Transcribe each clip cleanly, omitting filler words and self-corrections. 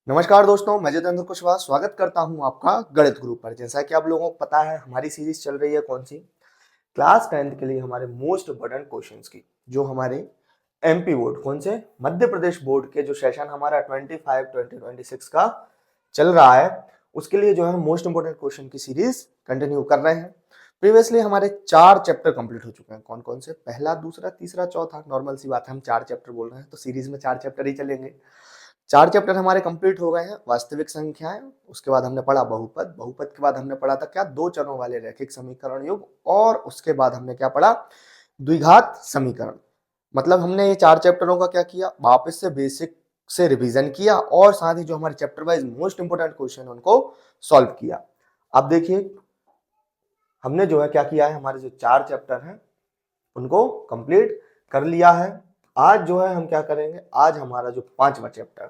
नमस्कार दोस्तों, मैं जितेंद्र कुशवाहा स्वागत करता हूं आपका गणित गुरु पर। जैसा कि आप लोगों को पता है, हमारी सीरीज चल रही है कौन सी, क्लास 10th के लिए हमारे मोस्ट इम्पोर्टेंट क्वेश्चंस की, जो हमारे एमपी बोर्ड, कौन से, मध्य प्रदेश बोर्ड के जो सेशन हमारा 25-2026 का चल रहा है, उसके लिए जो है मोस्ट इम्पोर्टेंट क्वेश्चन की सीरीज कंटिन्यू कर रहे हैं। प्रीवियसली हमारे 4 चैप्टर कंप्लीट हो चुके हैं। कौन कौन से? पहला, दूसरा, तीसरा, चौथा। नॉर्मल सी बात है, हम 4 चैप्टर बोल रहे हैं तो सीरीज में 4 चैप्टर ही चलेंगे। 4 चैप्टर हमारे कंप्लीट हो गए हैं। वास्तविक संख्याएं, उसके बाद हमने पढ़ा बहुपद, बहुपद के बाद हमने पढ़ा था क्या, 2 चरों वाले रैखिक समीकरण युग, और उसके बाद हमने क्या पढ़ा, द्विघात समीकरण। मतलब हमने ये 4 चैप्टरों का क्या किया, वापस से बेसिक से रिवीजन किया और साथ ही जो हमारे chapter wise most important question उनको सॉल्व किया। अब देखिए, हमने जो है क्या किया है, हमारे जो 4 चैप्टर हैं उनको कंप्लीट कर लिया है। आज जो है हम क्या करेंगे, आज हमारा जो 5वां चैप्टर,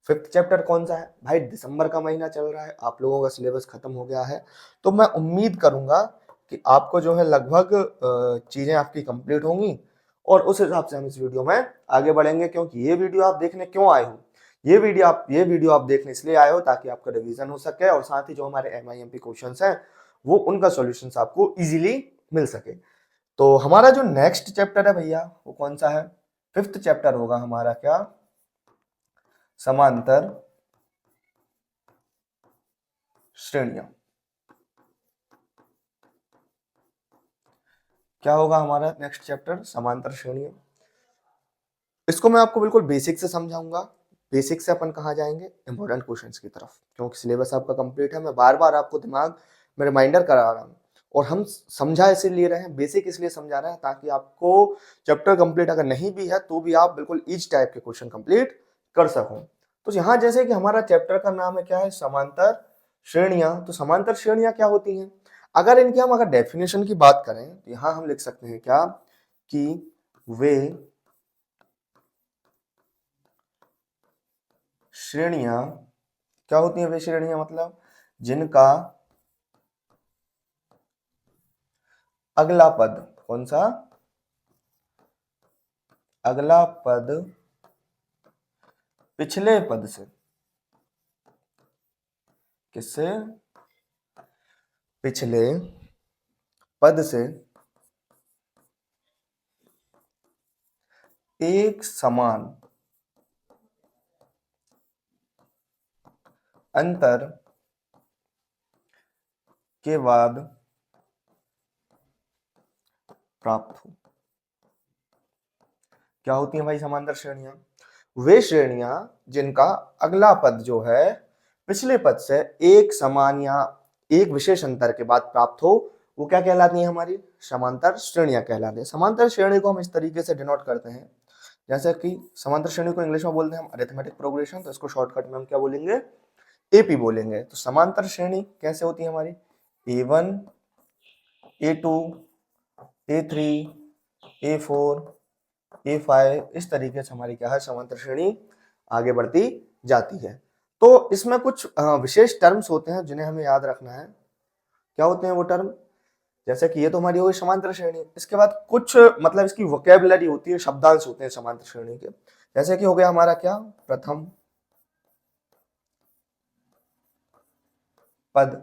5th चैप्टर कौन सा है भाई। दिसंबर का महीना चल रहा है, आप लोगों का सिलेबस खत्म हो गया है, तो मैं उम्मीद करूंगा कि आपको जो है लगभग चीजें आपकी कंप्लीट होंगी और उस हिसाब से हम इस वीडियो में आगे बढ़ेंगे। क्योंकि ये वीडियो आप देखने क्यों आए हो, ये वीडियो आप देखने इसलिए आए हो ताकि आपका रिवीजन हो सके और साथ ही जो हमारे MIMP क्वेश्चंस हैं वो उनका सॉल्यूशंस आपको इजीली मिल सके। तो हमारा जो नेक्स्ट चैप्टर है भैया, वो कौन सा है, 5th चैप्टर होगा हमारा क्या, समांतर श्रेणियां। क्या होगा हमारा नेक्स्ट चैप्टर, समांतर श्रेणियां। इसको मैं आपको बिल्कुल बेसिक से समझाऊंगा। बेसिक से अपन कहाँ जाएंगे, इंपॉर्टेंट क्वेश्चंस की तरफ, क्योंकि सिलेबस आपका कंप्लीट है। मैं बार बार आपको दिमाग में रिमाइंडर करा रहा हूँ और हम समझा इसलिए रहे हैं, बेसिक इसलिए समझा रहे हैं ताकि आपको चैप्टर कंप्लीट अगर नहीं भी है तो भी आप बिल्कुल ईच टाइप के क्वेश्चन कंप्लीट कर सको। तो यहाँ जैसे कि हमारा चैप्टर का नाम है क्या है, समांतर श्रेणियां। तो समांतर श्रेणियां क्या होती हैं, अगर डेफिनेशन की बात करें तो यहाँ हम लिख सकते हैं क्या, कि वे श्रेणियां क्या होती हैं, वे श्रेणियां मतलब जिनका अगला पद, कौन सा, अगला पद पिछले पद से, किससे, पिछले पद से एक समान अंतर के बाद प्राप्त हो। क्या होती हैं भाई समांतर श्रेणियां, वे श्रेणियां जिनका अगला पद जो है पिछले पद से एक समान या एक विशेष अंतर के बाद प्राप्त हो, वो क्या कहलाती है, हमारी समांतर श्रेणियां कहलाती है। समांतर श्रेणी को हम इस तरीके से डिनोट करते हैं, जैसे कि समांतर श्रेणी को इंग्लिश में बोलते हैं हम अरिथमेटिक प्रोग्रेशन, तो इसको शॉर्टकट में हम क्या बोलेंगे, AP बोलेंगे। तो समांतर श्रेणी कैसे होती है हमारी, A1, A2, A3, A4, A5, इस तरीके से हमारी क्या है, समांतर श्रेणी आगे बढ़ती जाती है। तो इसमें कुछ विशेष टर्म्स होते हैं जिन्हें हमें याद रखना है। क्या होते हैं वो टर्म, जैसे कि ये तो हमारी हो गई समांतर श्रेणी। इसके बाद कुछ मतलब इसकी वोकैबुलरी होती है, शब्दांश होते हैं समांतर श्रेणी के। जैसे कि हो गया हमारा क्या, प्रथम पद।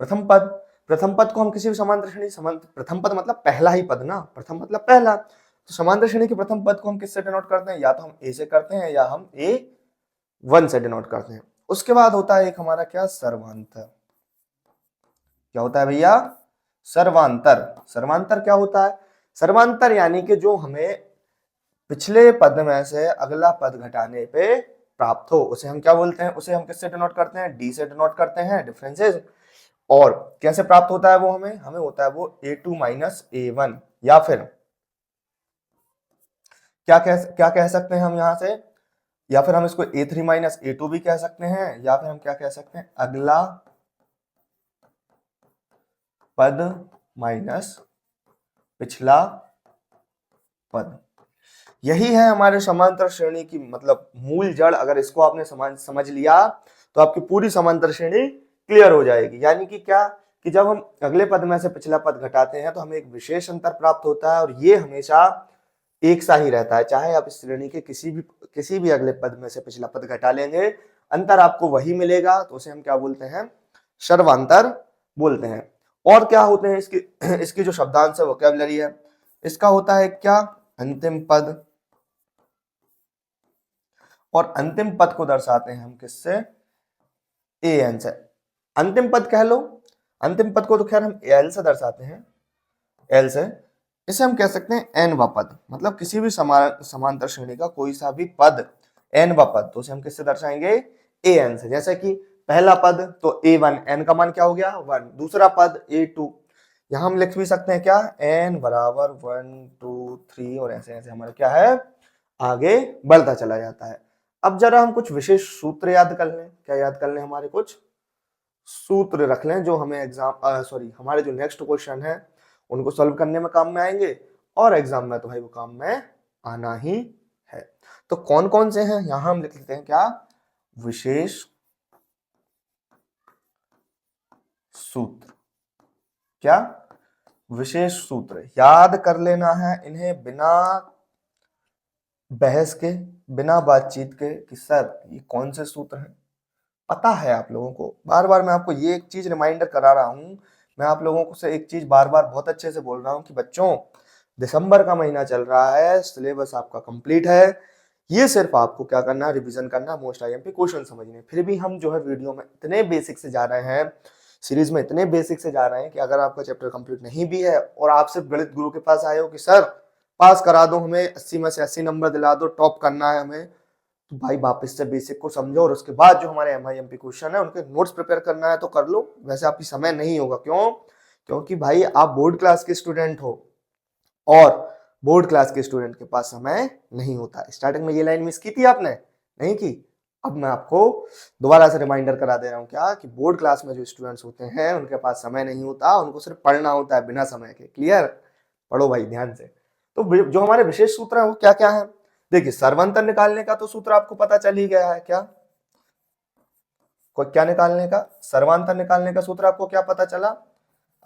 प्रथम पद, प्रथम पद को हम किसी भी समांतर श्रेणी, प्रथम पद मतलब पहला ही पद ना, प्रथम मतलब पहला। तो समांतर श्रेणी के प्रथम पद को हम किससे डिनोट करते हैं, या तो हम A से करते हैं या हम A1 से डिनोट करते हैं। उसके बाद होता है एक हमारा क्या, सर्वांतर। क्या होता है भैया, सर्वांतर। सर्वांतर क्या होता है, सर्वांतर यानी कि जो हमें पिछले पद में से अगला पद घटाने पे प्राप्त हो, उसे हम क्या बोलते हैं, उसे हम किससे डिनोट करते हैं, D से डिनोट करते हैं, डिफरेंसेस। और कैसे प्राप्त होता है वो हमें, हमें होता है वो A2 माइनस A1, या फिर क्या कह सकते हैं हम यहां से, या फिर हम इसको A3 माइनस A2 भी कह सकते हैं, या फिर हम क्या कह सकते हैं, अगला पद माइनस पिछला पद। यही है हमारे समांतर श्रेणी की मतलब मूल जड़। अगर इसको आपने समझ लिया तो आपकी पूरी समांतर श्रेणी क्लियर हो जाएगी। यानी कि क्या, कि जब हम अगले पद में से पिछला पद घटाते हैं तो हमें एक विशेष अंतर प्राप्त होता है, और ये हमेशा एक सा ही रहता है, चाहे आप इस श्रेणी के किसी भी अगले पद में से पिछला पद घटा लेंगे, अंतर आपको वही मिलेगा, तो उसे हम क्या बोलते हैं, सर्वांतर बोलते हैं। और क्या होते हैं इसकी इसकी जो शब्दांश है, वोकैबुलरी है, इसका होता है क्या, अंतिम पद, और अंतिम पद को दर्शाते हैं हम किससे, ए एन से। अंतिम पद कह लो, अंतिम पद को तो खैर हम एल से दर्शाते हैं, एल से। इसे हम कह सकते हैं एन व पद, मतलब किसी भी समांतर श्रेणी का कोई सा भी पद एन व पद, तो उसे हम किससे दर्शाएंगे, ए एन से। जैसे कि पहला पद तो ए वन, एन का मान क्या हो गया, वन। दूसरा पद ए टू, यहां हम लिख भी सकते हैं क्या, एन बराबर 1 2 3, और ऐसे ऐसे हमारा क्या है, आगे बढ़ता चला जाता है। अब जरा हम कुछ विशेष सूत्र याद कर लें। क्या याद कर लें, हमारे कुछ सूत्र रख लें जो हमें हमारे जो नेक्स्ट क्वेश्चन है उनको सॉल्व करने में काम में आएंगे, और एग्जाम में तो भाई वो काम में आना ही है। तो कौन कौन से हैं, यहां हम लिख लेते हैं क्या, विशेष सूत्र। क्या, विशेष सूत्र याद कर लेना है इन्हें बिना बहस के, बिना बातचीत के, कि सर ये कौन से सूत्र हैं। पता है आप लोगों को, बार बार मैं आपको ये एक चीज रिमाइंडर करा रहा हूं, मैं आप लोगों को से एक चीज बार बार बहुत अच्छे से बोल रहा हूं कि बच्चों, दिसंबर का महीना चल रहा है, सिलेबस आपका कंप्लीट है, ये सिर्फ आपको क्या करना है, रिवीजन करना, मोस्ट आईएमपी क्वेश्चन समझने। फिर भी हम जो है वीडियो में इतने बेसिक से जा रहे हैं, सीरीज में इतने बेसिक से जा रहे हैं कि अगर आपका चैप्टर कंप्लीट नहीं भी है और आप सिर्फ गणित गुरु के पास आए हो कि सर पास करा दो, हमें 80 में से 80 नंबर दिला दो, टॉप करना है हमें, तो भाई वापस से बेसिक को समझो, और उसके बाद जो हमारे एमआईएमपी क्वेश्चन है उनके नोट्स प्रिपेयर करना है तो कर लो। वैसे आपकी समय नहीं होगा, क्यों, क्योंकि भाई आप बोर्ड क्लास के स्टूडेंट हो, और बोर्ड क्लास के स्टूडेंट के पास समय नहीं होता। स्टार्टिंग में ये लाइन मिस की थी आपने, नहीं की, अब मैं आपको दोबारा से रिमाइंडर करा दे रहा हूँ क्या, कि बोर्ड क्लास में जो स्टूडेंट्स होते हैं उनके पास समय नहीं होता, उनको सिर्फ पढ़ना होता है बिना समय के। क्लियर, पढ़ो भाई ध्यान से। तो जो हमारे विशेष सूत्र है वो क्या क्या है, देखिए सर्वांतर निकालने का तो सूत्र आपको पता चल ही गया है, क्या, क्या निकालने का, सर्वांतर निकालने का सूत्र आपको क्या पता चला,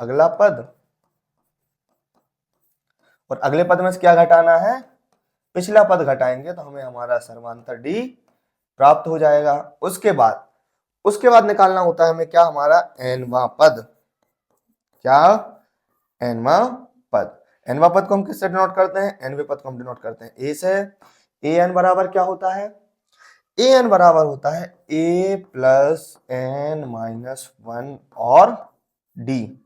अगला पद, और अगले पद में से क्या घटाना है, पिछला पद घटाएंगे तो हमें हमारा सर्वांतर डी प्राप्त हो जाएगा। उसके बाद निकालना होता है हमें क्या, हमारा एनवा पद। क्या, एनवा पद। एनवा पद को हम किससे डिनोट करते हैं, एनवे पद को हम डिनोट करते हैं ए से। ए एन बराबर क्या होता है, ए एन बराबर होता है ए प्लस एन माइनस 1 और डी।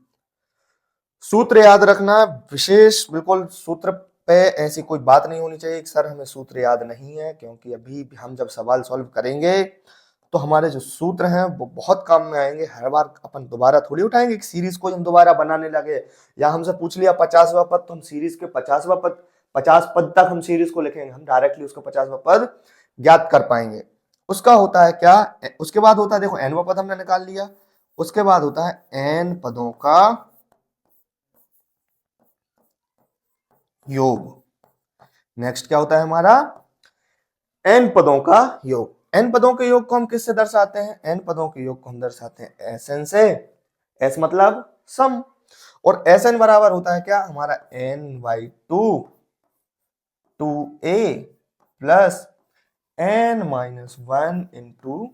सूत्र याद रखना, विशेष बिल्कुल सूत्र पे ऐसी कोई बात नहीं होनी चाहिए कि सर हमें सूत्र याद नहीं है, क्योंकि अभी हम जब सवाल सॉल्व करेंगे तो हमारे जो सूत्र हैं वो बहुत काम में आएंगे। हर बार अपन दोबारा थोड़ी उठाएंगे कि सीरीज को हम दोबारा बनाने लगे, या हमसे पूछ लिया 50वां पद तो हम सीरीज के 50वां पद, 50 पद तक हम सीरीज को लिखेंगे, हम डायरेक्टली उसका 50वां पद ज्ञात कर पाएंगे। उसका होता है क्या, उसके बाद होता है, देखो एनवा पद हमने निकाल लिया, उसके बाद होता है एन पदों का योग। नेक्स्ट क्या होता है हमारा, एन पदों का योग। एन पदों के योग को हम किससे दर्शाते हैं, एन पदों के योग को हम दर्शाते हैं एस एन से। एस मतलब सम, और एस एन बराबर होता है क्या, हमारा n by two a plus n minus 1 into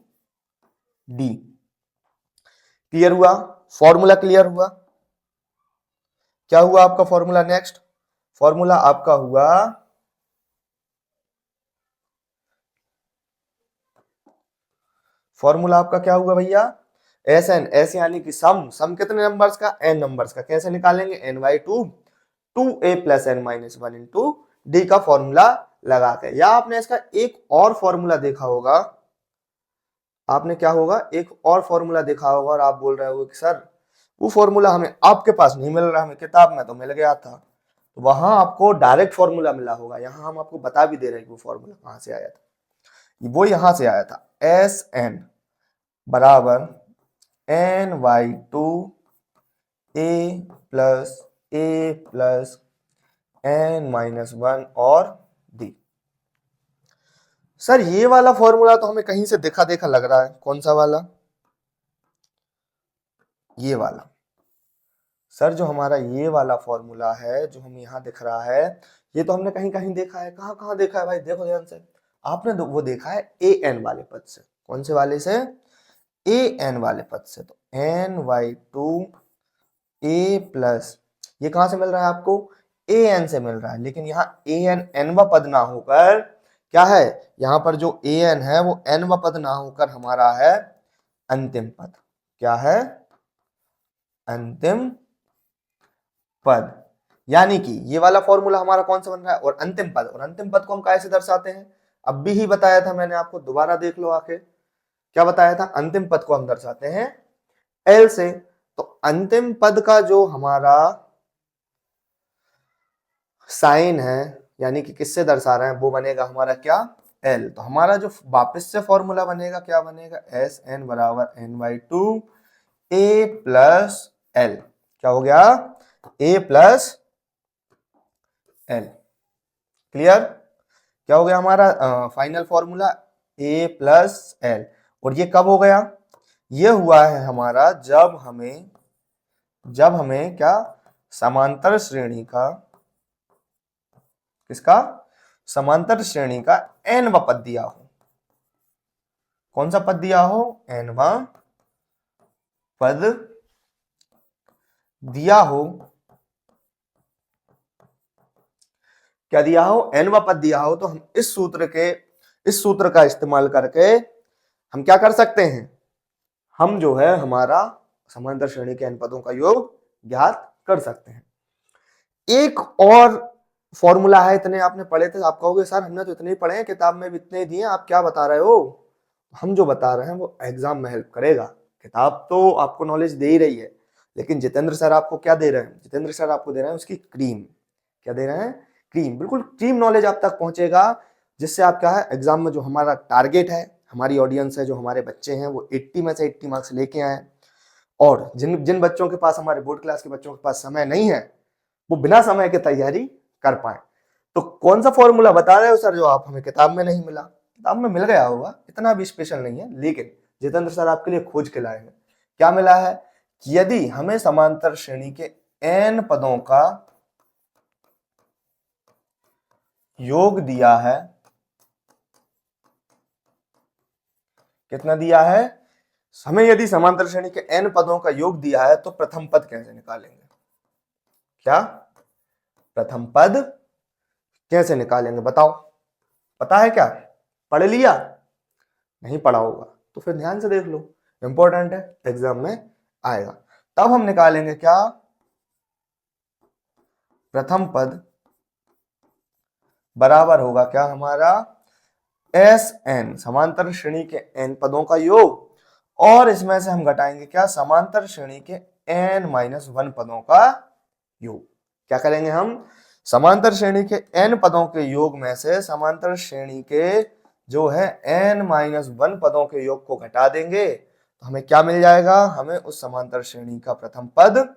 d. Clear हुआ, फॉर्मूला क्लियर हुआ। क्या हुआ आपका फॉर्मूला, नेक्स्ट फॉर्मूला आपका हुआ, फॉर्मूला आपका क्या हुआ भैया, एस एन, एस यानी कि सम, सम कितने नंबर्स का, एन नंबर्स का। कैसे निकालेंगे, n by two a plus n minus 1 into d का फॉर्मूला लगा के। या आपने इसका एक और फॉर्मूला देखा होगा, आपने क्या होगा, एक और फॉर्मूला देखा होगा, और आप बोल रहे हो कि सर वो फॉर्मूला हमें आपके पास नहीं मिल रहा, हमें किताब में तो मिल गया था। तो वहां आपको डायरेक्ट फॉर्मूला मिला होगा, यहाँ हम आपको बता भी दे रहे हैं कि वो फॉर्मूला कहां से आया था। वो यहां से आया था, एस एन बराबर n by two a plus n minus 1 और डी। सर ये वाला फॉर्मूला तो हमें कहीं से देखा देखा लग रहा है, कौन सा वाला, ये वाला। सर जो हमारा ये वाला फॉर्मूला है जो हम यहाँ दिख रहा है, ये तो हमने कहीं कहीं देखा है। कहाँ कहाँ देखा है भाई, देखो ध्यान से। आपने वो देखा है ए एन वाले पद से। कौन से वाले से? ए एन वाले पद से। तो n by two a plus, ये कहाँ से मिल रहा है आपको? ए एन से मिल रहा है। लेकिन यहाँ ए एन एनवा पद ना होकर क्या है, यहाँ पर जो ए एन है वो एनवा पद ना होकर हमारा है अंतिम पद। क्या है? अंतिम पद। यानी कि ये वाला फॉर्मूला हमारा कौन सा बन रहा है? और अंतिम पद। और अंतिम पद को हम कैसे दर्शाते हैं? अब भी ही बताया था मैंने आपको, दोबारा देख लो आके। क्या बताया था? अंतिम पद को हम दर्शाते हैं एल से। तो अंतिम पद का जो हमारा साइन है, यानी कि किससे दर्शा रहे हैं, वो बनेगा हमारा क्या? एल। तो हमारा जो वापस से फॉर्मूला बनेगा, क्या बनेगा? एस एन बराबर n by two a plus l. क्या हो गया? A plus l. क्लियर? क्या हो गया हमारा final formula? A plus l. और ये कब हो गया? ये हुआ है हमारा जब हमें क्या, समांतर श्रेणी का, किसका? समांतर श्रेणी का एनवा पद दिया हो। कौन सा पद दिया हो? एनवा पद दिया हो। क्या दिया हो? एनवा पद दिया हो। तो हम इस सूत्र का इस्तेमाल करके हम क्या कर सकते हैं? हम जो है हमारा समांतर श्रेणी के एन पदों का योग ज्ञात कर सकते हैं। एक और फॉर्मूला है, इतने आपने पढ़े थे। आप कहोगे सर हमने तो इतने ही पढ़े हैं, किताब में भी इतने ही दिए, आप क्या बता रहे हो? हम जो बता रहे हैं वो एग्जाम में हेल्प करेगा। किताब तो आपको नॉलेज दे ही रही है, लेकिन जितेंद्र सर आपको क्या दे रहे हैं? जितेंद्र सर आपको दे रहे हैं उसकी क्रीम। क्या दे रहे हैं? क्रीम। बिल्कुल क्रीम नॉलेज आप तक पहुंचेगा, जिससे आप क्या है, एग्जाम में जो हमारा टारगेट है, हमारी ऑडियंस है, जो हमारे बच्चे हैं, वो 80 में से 80 मार्क्स लेके आए। और जिन जिन बच्चों के पास, हमारे बोर्ड क्लास के बच्चों के पास समय नहीं है, वो बिना समय के तैयारी कर पाए। तो कौन सा फॉर्मूला बता रहे हो सर जो आप हमें किताब में नहीं मिला? किताब में मिल गया होगा, इतना भी स्पेशल नहीं है, लेकिन जितेंद्र सर आपके लिए खोज के लाए हैं। क्या मिला है? कि यदि हमें समांतर श्रेणी के n पदों का योग दिया है, कितना दिया है? हमें यदि समांतर श्रेणी के n पदों का योग दिया है, तो प्रथम पद कैसे निकालेंगे? क्या? प्रथम पद कैसे निकालेंगे बताओ? पता है क्या? पढ़ लिया? नहीं पढ़ा होगा तो फिर ध्यान से देख लो, इंपॉर्टेंट है, एग्जाम में आएगा। तब हम निकालेंगे क्या? प्रथम पद बराबर होगा क्या हमारा? एस एन, समांतर श्रेणी के एन पदों का योग, और इसमें से हम घटाएंगे क्या? समांतर श्रेणी के एन माइनस वन पदों का योग। क्या करेंगे हम? समांतर श्रेणी के एन पदों के योग में से समांतर श्रेणी के जो है एन माइनस वन पदों के योग को घटा देंगे, तो हमें क्या मिल जाएगा? हमें उस समांतर श्रेणी का प्रथम पद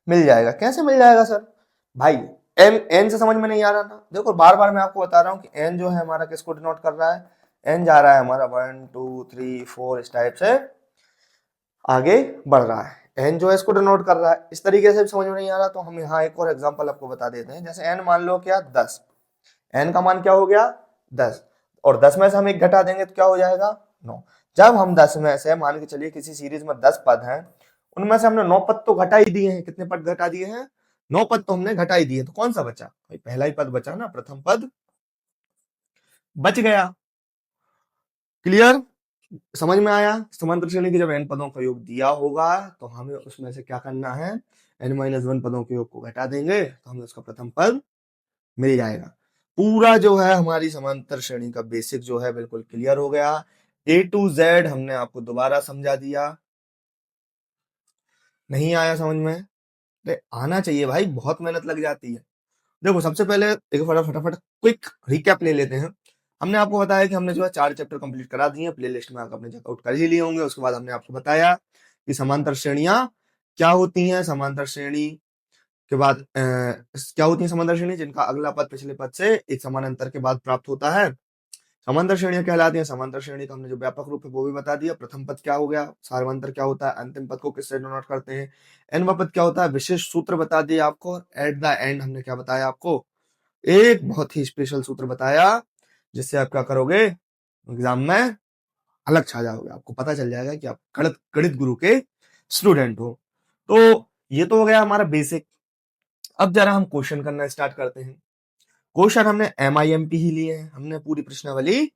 मिल जाएगा। कैसे मिल जाएगा सर? भाई एन एन से समझ में नहीं आ रहा ना? देखो बार बार मैं आपको बता रहा हूँ कि एन जो है हमारा किसको डिनोट कर रहा है? एन जा रहा है हमारा 1 2 3 4 इस टाइप से आगे बढ़ रहा है। एन जो है इसको डिनोट कर रहा है। इस तरीके से भी समझ में नहीं आ रहा तो हम यहाँ एक और एग्जांपल आपको बता देते हैं। जैसे एन मान लो क्या? 10। एन का मान क्या हो गया? 10। और 10 में से हम एक घटा देंगे तो क्या हो जाएगा? 9। जब हम 10 में से, मान के चलिए किसी सीरीज में 10 पद हैं, उनमें से हमने 9 पद तो घटा ही दिए हैं। कितने पद घटा दिए हैं? 9 पद तो हमने घटा ही दिए। तो कौन सा बचा भाई? पहला ही पद बचा ना, प्रथम पद बच गया। क्लियर? समझ में आया? समांतर श्रेणी के जब n पदों का योग दिया होगा तो हमें उसमें से क्या करना है? n माइनस वन पदों के योग को घटा देंगे तो हमें उसका प्रथम पद मिल जाएगा। पूरा जो है हमारी समांतर श्रेणी का बेसिक जो है बिल्कुल क्लियर हो गया। A to Z हमने आपको दोबारा समझा दिया। नहीं आया समझ में? अरे आना चाहिए भाई, बहुत मेहनत लग जाती है। देखो सबसे पहले एक फटाफट क्विक रिकैप ले लेते हैं। हमने आपको बताया कि हमने जो है 4 चैप्टर कंप्लीट करा दिए हैं, प्लेलिस्ट में आप अपने चेकआउट कर ही लिए होंगे। उसके बाद हमने आपको बताया कि समांतर श्रेणियां क्या होती हैं। समांतर श्रेणी के बाद क्या होती है? समांतर श्रेणी जिनका अगला पद पिछले पद से एक समान अंतर के बाद प्राप्त होता है। समांतर श्रेणियां कहलाती हैं। समांतर श्रेणी का हमने जो व्यापक रूप है वो भी बता दिया। प्रथम पद क्या हो गया, सार्वंतर क्या होता है, अंतिम पद को किससे डिनोट करते हैं, nवां पद क्या होता है, विशेष सूत्र बता दिया आपको। एट द एंड हमने क्या बताया आपको, एक बहुत ही स्पेशल सूत्र बताया, जिससे आप क्या करोगे, एग्जाम में अलग छा जाओगे, आपको पता चल जाएगा कि आप गणित गणित गुरु के स्टूडेंट हो। तो ये तो हो गया हमारा बेसिक। अब जरा हम क्वेश्चन करना स्टार्ट करते हैं। क्वेश्चन हमने MIMP ही लिए हैं, हमने पूरी प्रश्नावली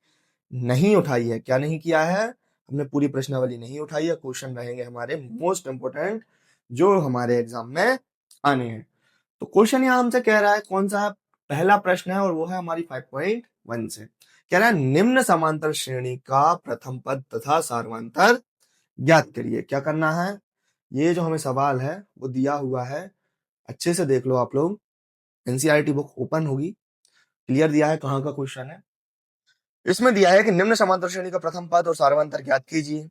नहीं उठाई है। क्या नहीं किया है, हमने पूरी प्रश्नावली नहीं उठाई है। क्वेश्चन रहेंगे हमारे मोस्ट इंपोर्टेंट, जो हमारे एग्जाम में आने हैं। तो क्वेश्चन यहाँ हमसे कह रहा है कौन सा, पहला प्रश्न है और वो है हमारी 5.1 से। कह रहा है निम्न समांतर श्रेणी का प्रथम पद तथा सार्वंतर ज्ञात करिए। क्या करना है, ये जो हमें सवाल है वो दिया हुआ है, अच्छे से देख लो आप लोग। एनसीईआरटी बुक ओपन होगी, क्लियर दिया है कहाँ का क्वेश्चन है। इसमें दिया है कि निम्न समांतर श्रेणी का प्रथम पद और सार्वंतर ज्ञात कीजिए।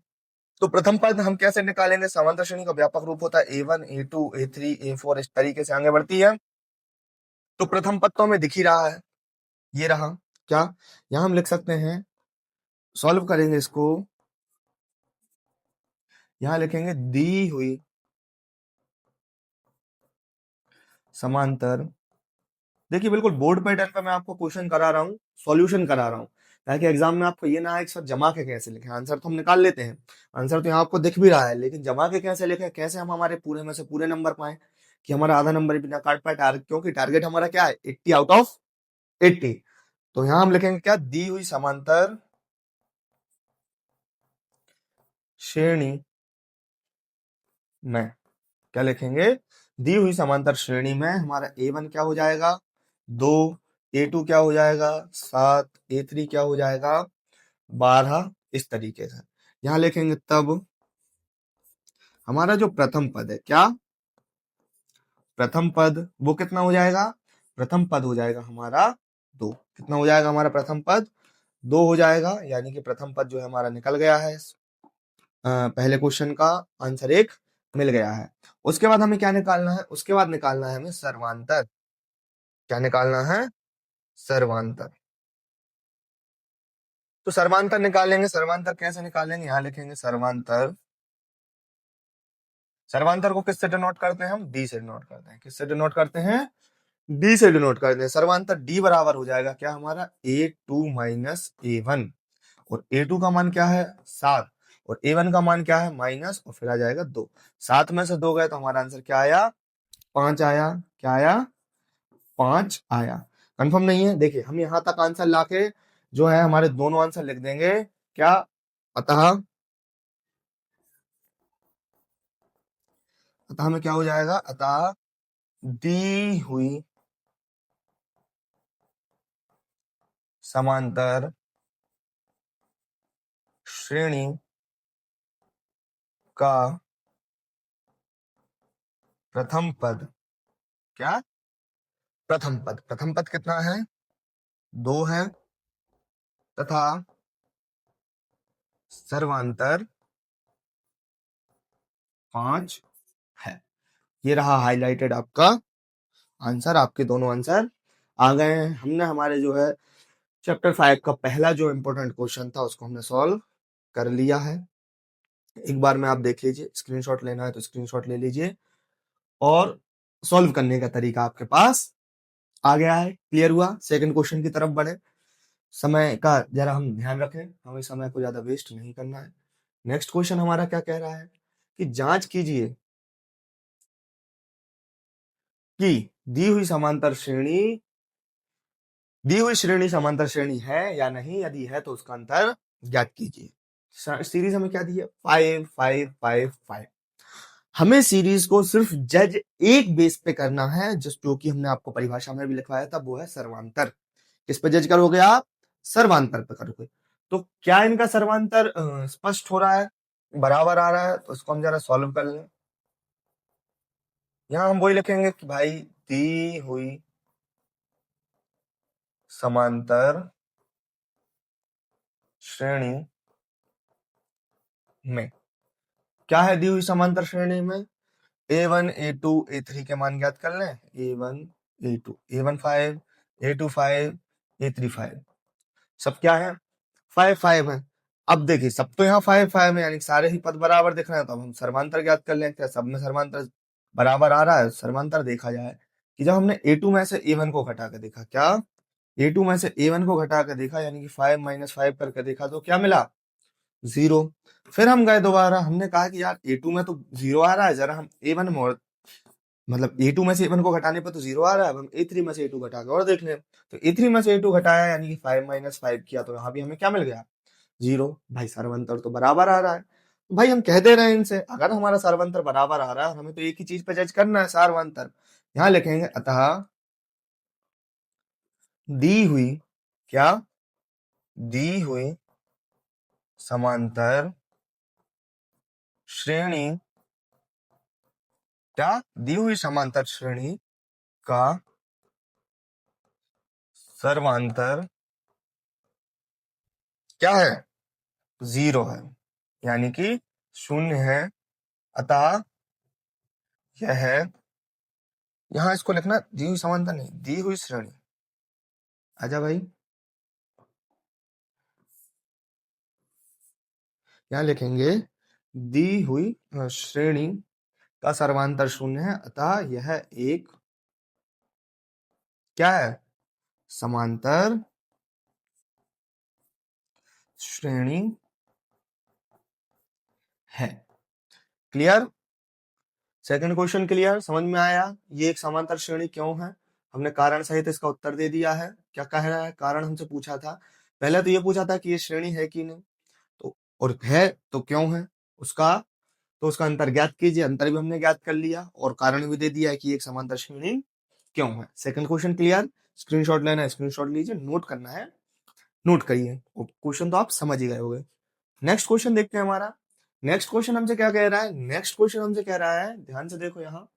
तो प्रथम पद हम कैसे निकालेंगे, समांतर श्रेणी का व्यापक रूप होता है A1 A2 A3 A4, इस तरीके से आगे बढ़ती है। तो प्रथम पद तो हमें दिख ही रहा है, ये रहा। क्या, यहां हम लिख सकते हैं, सॉल्व करेंगे इसको, यहां लिखेंगे दी हुई समांतर। देखिए बिल्कुल बोर्ड पैटर्न पे मैं आपको क्वेश्चन करा रहा हूँ, सॉल्यूशन करा रहा हूँ, ताकि एग्जाम में आपको ये ना आए कि सर जमा के कैसे लिखे। आंसर तो हम निकाल लेते हैं, आंसर तो यहाँ आपको दिख भी रहा है, लेकिन जमा के कैसे लिखे, कैसे हम हमारे पूरे में से पूरे नंबर पाए, कि हमारा आधा नंबर भी ना काट पाए। क्योंकि टारगेट हमारा क्या है, 80 आउट ऑफ 80। तो यहां हम लिखेंगे क्या, दी हुई समांतर श्रेणी में, क्या लिखेंगे, दी हुई समांतर श्रेणी में हमारा A1 क्या हो जाएगा 2, A2 क्या हो जाएगा 7, A3 क्या हो जाएगा 12, इस तरीके से यहां लिखेंगे। तब हमारा जो प्रथम पद है, क्या प्रथम पद, वो कितना हो जाएगा, प्रथम पद हो जाएगा हमारा 2। कितना हो जाएगा हमारा प्रथम पद, 2 हो जाएगा, यानी कि प्रथम पद जो है हमारा निकल गया है। पहले क्वेश्चन का आंसर एक मिल गया है। उसके बाद हमें क्या निकालना है, उसके बाद निकालना है हमें सर्वांतर। क्या निकालना है, सर्वांतर। तो सर्वांतर निकालेंगे, सर्वांतर कैसे निकालेंगे, यहां लिखेंगे सर्वांतर। सर्वांतर को किससे डिनोट करते हैं हम, डी से डिनोट करते हैं। किससे डिनोट करते हैं, डी से डिनोट करते हैं। सर्वांतर डी बराबर हो जाएगा क्या हमारा A2 माइनस A1, और A2 का मान क्या है 7, और A1 का मान क्या है माइनस, और फिर आ जाएगा 2। 7 में से 2 गए तो हमारा आंसर क्या आया, 5 आया। क्या आया, 5 आया। कंफर्म नहीं है, देखिए हम यहां तक आंसर लाके जो है हमारे दोनों आंसर लिख देंगे। क्या, अतः अतः में क्या हो जाएगा, अतः दी हुई समांतर श्रेणी का प्रथम पद, क्या, प्रथम पद, प्रथम पद कितना है 2 है, तथा सर्वांतर 5 है। ये रहा हाईलाइटेड आपका आंसर, आपके दोनों आंसर आ गए हैं। हमने हमारे जो है चैप्टर 5 का पहला जो इंपॉर्टेंट क्वेश्चन था उसको हमने सॉल्व कर लिया है। एक बार में आप देख लीजिए, स्क्रीनशॉट लेना है तो स्क्रीनशॉट ले लीजिए, और सॉल्व करने का तरीका आपके पास आ गया है। क्लियर हुआ, सेकंड क्वेश्चन की तरफ बढ़े। समय का जरा हम ध्यान रखें, हमें समय को ज्यादा वेस्ट नहीं करना है। नेक्स्ट क्वेश्चन हमारा क्या कह रहा है कि जांच कीजिए कि दी हुई समांतर श्रेणी, दी हुई श्रेणी समांतर श्रेणी है या नहीं, यदि है तो उसका अंतर ज्ञात कीजिए। सीरीज हमें क्या दी है 5 5 5 5। हमें सीरीज को सिर्फ जज एक बेस पे करना है, जिस जो कि हमने आपको परिभाषा में भी लिखवाया था, वो है सर्वांतर। किस पे जज करोगे आप, सर्वांतर पे करोगे। तो क्या इनका सर्वांतर स्पष्ट हो रहा है, बराबर आ रहा है, तो इसको हम जरा सॉल्व कर लें। यहां हम वही लिखेंगे कि भाई दी हुई समांतर श्रेणी में, क्या है दी हुई समांतर श्रेणी में, A1 A2 A3 के मान ज्ञात कर लें। A1 A2, A1 5, A2 5, A3 5, सब क्या है 5 5 है। अब देखिए सब तो यहाँ 5 5 है, यानी कि सारे ही पद बराबर दिख रहे हैं, तो अब हम सर्वांतर ज्ञात कर लें। क्या सब में सर्वांतर बराबर आ रहा है? सर्वांतर देखा जाए कि जब हमने A2 में से A1 को घटा के देखा, क्या A2 में से A1 को घटा के देखा, यानी कि 5 - 5 करके देखा, तो क्या मिला? 0। फिर हम गए दोबारा, हमने कहा कि यार A2 में तो 0 आ रहा है, जरा हम A1 में और मतलब A2 में से A1 को घटाने पर तो 0 आ रहा है, अब हम A3 में से A2 घटा के और देख लें। तो A3 में से A2 घटाया, यानी कि 5 - 5 किया, तो यहाँ भी हमें क्या मिल गया? 0। भाई सर्वांतर तो बराबर आ रहा है। तो भाई हम कह दे रहे हैं इनसे, अगर हमारा सर्वांतर बराबर आ रहा है, हमें तो एक ही चीज पे जज करना है, सर्वांतर। यहाँ लिखेंगे अतः दी हुई, क्या? दी हुई समांतर श्रेणी, क्या? दी हुई समांतर श्रेणी का सर्वांतर क्या है? 0 है, यानी कि 0 है। अतः यह, यहां इसको लिखना दी हुई समांतर नहीं, दी हुई श्रेणी। आजा भाई, यहाँ लिखेंगे दी हुई श्रेणी का सर्वांतर 0 है, अतः यह एक क्या है? समांतर श्रेणी है। क्लियर? सेकंड क्वेश्चन क्लियर, समझ में आया ये एक समांतर श्रेणी क्यों है? हमने कारण सहित इसका उत्तर दे दिया है। क्या कह रहा है? कारण हमसे पूछा था, पहले तो ये पूछा था कि ये श्रेणी है कि नहीं, तो और है तो क्यों है, उसका तो उसका अंतर ज्ञात कीजिए। अंतर भी हमने ज्ञात कर लिया और कारण भी दे दिया है कि एक समांतर श्रेणी क्यों है। Second question clear? स्क्रीनशॉट लेना है, स्क्रीनशॉट लीजिए, नोट करना है, नोट करिए। क्वेश्चन तो आप समझ ही गए होंगे। नेक्स्ट क्वेश्चन देखते हैं हमारा। नेक्स्ट क्वेश्चन हमसे क्या कह रहा है? नेक्स्ट क्वेश्चन हमसे कह रहा है, ध्यान से देखो, यहाँ